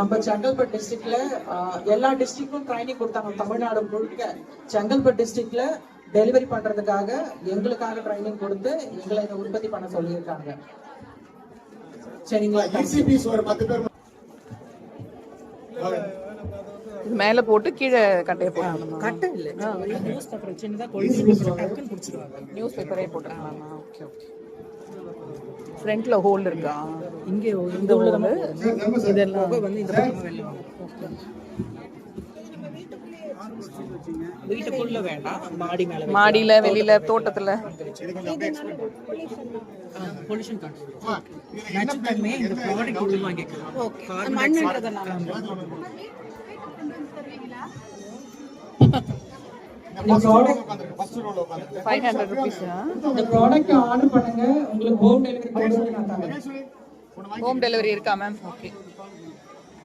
நம்ம செங்கல்பட்டு டிஸ்ட்ரிக்ட்ல எல்லா டிஸ்ட்ரிக்டும் ட்ரைனிங் கொடுத்தாங்க. தமிழ்நாடு முழுக்க செங்கல்பட்டு டிஸ்ட்ரிக்ட்ல டெலிவரி பண்றதுக்காக எங்களுக்காக ட்ரைனிங் கொடுத்து எங்களை உற்பத்தி பண்ண சொல்லியிருக்காங்க. சரிங்களா? மேல போட்டு கீழே கட்டையை போடணும். கட்டை இல்லை, நியூஸ் பேப்பர் சின்னதா நியூஸ் பேப்பரே போட்டுக்கலாமா? Okay okay. ஃப்ரண்ட்ல ஹோல் இருக்கா? இங்கே இந்த உள்ளதமா இதெல்லாம் வந்து இந்த பக்கம் வெளில வீட்டுக்குள்ள வேண்டாம், மாடி மேல, மாடியில வெளியில தோட்டத்துல பொல்யூஷன் கண்ட்ரோல் நச்சுத்தன்மை இந்த ப்ராடக்ட் உள்வாங்கிக்கலாம். ஓகே, மண்ணுன்றதனால இந்த ப்ராடக்ட் ஆர்டர் பண்ணுங்க. உங்களுக்கு ஹோம் டெலிவரி ஹோம் டெலிவரி இருக்கா மேம்? ஓகே.